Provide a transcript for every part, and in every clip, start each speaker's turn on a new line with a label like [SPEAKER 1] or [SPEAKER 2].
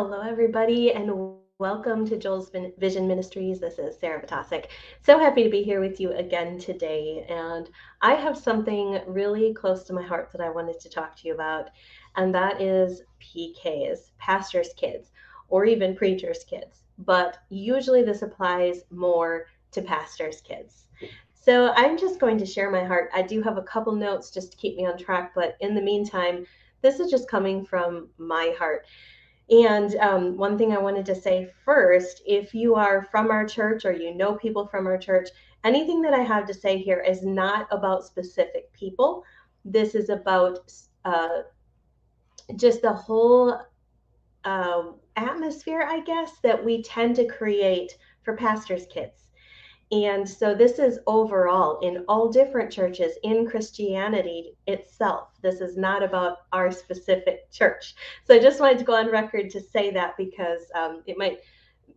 [SPEAKER 1] Hello, everybody, and welcome to Joel's Vision Ministries. This is Sarah Batasic. So happy to be here with you again today. And I have something really close to my heart that I wanted to talk to you about, and that is PKs, pastors' kids, or even preachers' kids. But usually this applies more to pastors' kids. So I'm just going to share my heart. I do have a couple notes just to keep me on track, but in the meantime, this is just coming from my heart. And one thing I wanted to say first, if you are from our church or you know people from our church, anything that I have to say here is not about specific people. This is about just the whole atmosphere, I guess, that we tend to create for pastors' kids. And so this is overall in all different churches in Christianity itself. This is not about our specific church. So I just wanted to go on record to say that because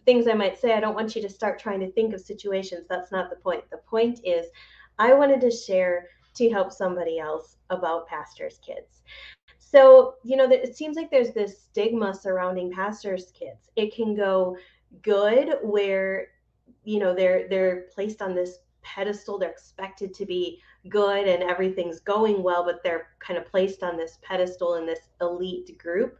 [SPEAKER 1] things I might say, I don't want you to start trying to think of situations. That's not the point. The point is, I wanted to share to help somebody else about pastors' kids. So, it seems like there's this stigma surrounding pastors' kids. It can go good where they're placed on this pedestal. They're expected to be good and everything's going well, but they're kind of placed on this pedestal in this elite group.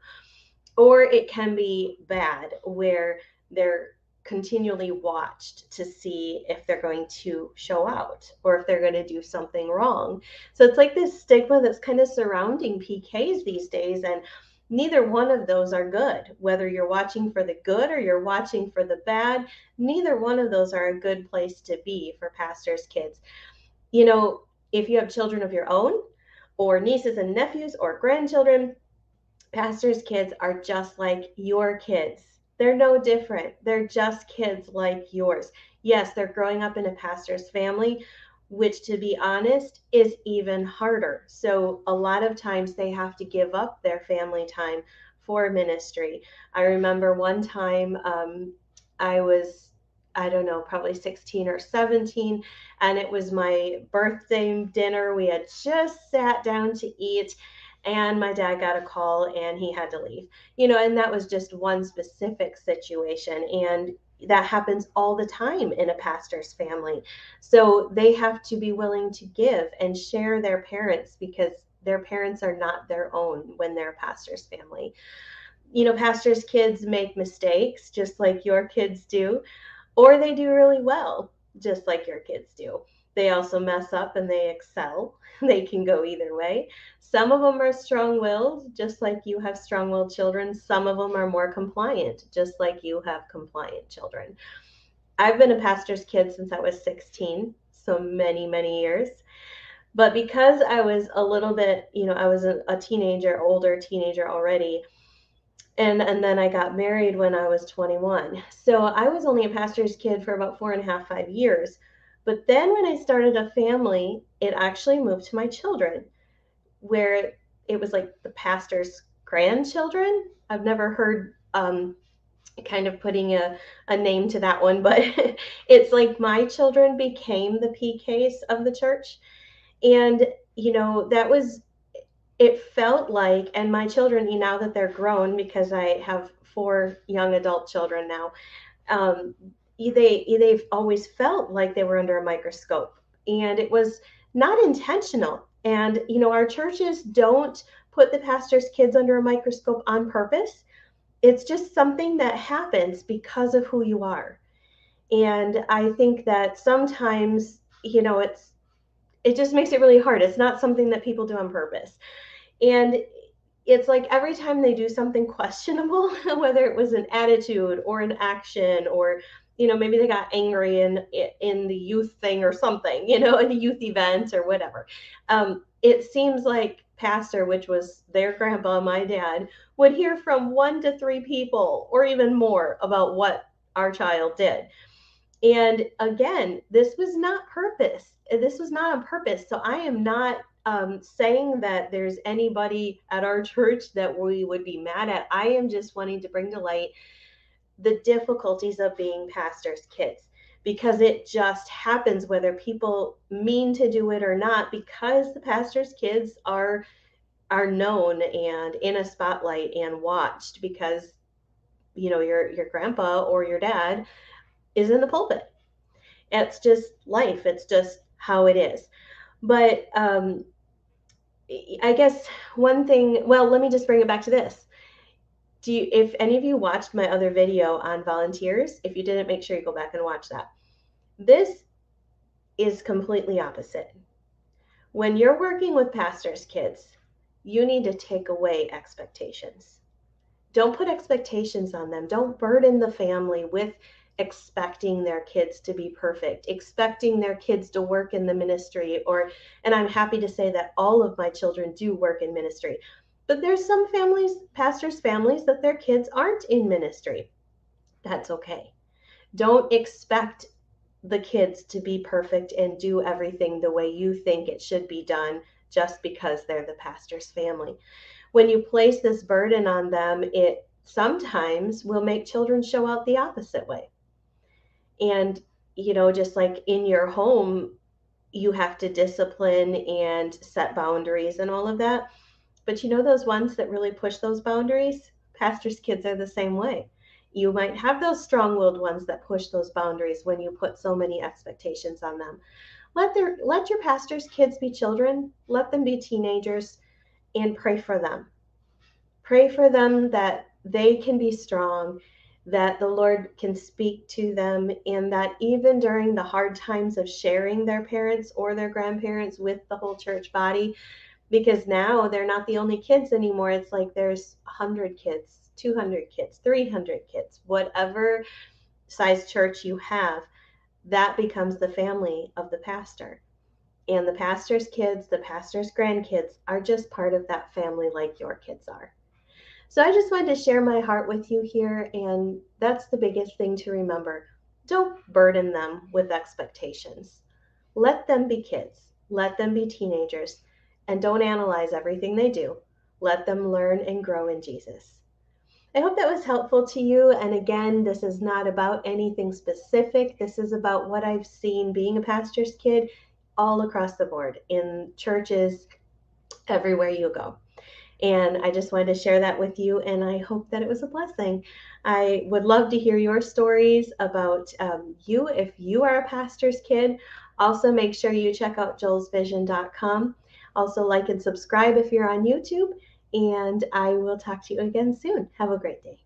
[SPEAKER 1] Or it can be bad where they're continually watched to see if they're going to show out or if they're going to do something wrong. So it's like this stigma that's kind of surrounding PKs these days, and neither one of those are good. Whether you're watching for the good or you're watching for the bad, neither one of those are a good place to be for pastors' kids. If you have children of your own or nieces and nephews or grandchildren, pastors' kids are just like your kids. They're no different. They're just kids like yours. Yes, they're growing up in a pastor's family, which, to be honest, is even harder. So a lot of times they have to give up their family time for ministry. I remember one time I was, I don't know, probably 16 or 17, and it was my birthday dinner. We had just sat down to eat, and my dad got a call and he had to leave. And that was just one specific situation, and that happens all the time in a pastor's family. So they have to be willing to give and share their parents, because their parents are not their own when they're a pastor's family. Pastors' kids make mistakes just like your kids do, or they do really well just like your kids do. They also mess up and they excel. They can go either way. Some of them are strong-willed, just like you have strong-willed children. Some of them are more compliant, just like you have compliant children. I've been a pastor's kid since I was 16, so many, many years. But because I was a little bit, I was a teenager, older teenager already, and then I got married when I was 21. So I was only a pastor's kid for about 4.5, 5 years. But then when I started a family, it actually moved to my children, where it was like the pastor's grandchildren. I've never heard kind of putting a name to that one, but it's like my children became the PKs of the church. And, that was, it felt like, and my children, now that they're grown, because I have 4 young adult children now, um, they've always felt like they were under a microscope, and it was not intentional. And our churches don't put the pastor's kids under a microscope on purpose. It's just something that happens because of who you are. And I think that sometimes, it just makes it really hard. It's not something that people do on purpose. And it's like every time they do something questionable, whether it was an attitude or an action, or maybe they got angry in the youth thing or something, in a youth event or whatever. It seems like pastor, which was their grandpa, my dad, would hear from 1 to 3 people or even more about what our child did. And again, this was not purpose. This was not on purpose. So I am not saying that there's anybody at our church that we would be mad at. I am just wanting to bring to light the difficulties of being pastors' kids, because it just happens whether people mean to do it or not, because the pastors' kids are known and in a spotlight and watched, because your grandpa or your dad is in the pulpit. It's just life. It's just how it is. But I guess one thing, well, let me just bring it back to this. If any of you watched my other video on volunteers, if you didn't, make sure you go back and watch that. This is completely opposite. When you're working with pastors' kids, you need to take away expectations. Don't put expectations on them. Don't burden the family with expecting their kids to be perfect, expecting their kids to work in the ministry, and I'm happy to say that all of my children do work in ministry. But there's some families, pastors' families, that their kids aren't in ministry. That's okay. Don't expect the kids to be perfect and do everything the way you think it should be done just because they're the pastor's family. When you place this burden on them, it sometimes will make children show out the opposite way. And, just like in your home, you have to discipline and set boundaries and all of that. But those ones that really push those boundaries, pastors' kids are the same way. You might have those strong-willed ones that push those boundaries when you put so many expectations on them. Let your pastors' kids be children, let them be teenagers, and pray for them. Pray for them that they can be strong, that the Lord can speak to them, and that even during the hard times of sharing their parents or their grandparents with the whole church body, because now they're not the only kids anymore. It's like there's 100 kids, 200 kids, 300 kids, whatever size church you have, that becomes the family of the pastor. And the pastor's kids, the pastor's grandkids are just part of that family like your kids are. So I just wanted to share my heart with you here, and that's the biggest thing to remember. Don't burden them with expectations. Let them be kids. Let them be teenagers. And don't analyze everything they do. Let them learn and grow in Jesus. I hope that was helpful to you. And again, this is not about anything specific. This is about what I've seen being a pastor's kid all across the board in churches, everywhere you go. And I just wanted to share that with you, and I hope that it was a blessing. I would love to hear your stories about you if you are a pastor's kid. Also, make sure you check out joelsvision.com. Also, like and subscribe if you're on YouTube, and I will talk to you again soon. Have a great day.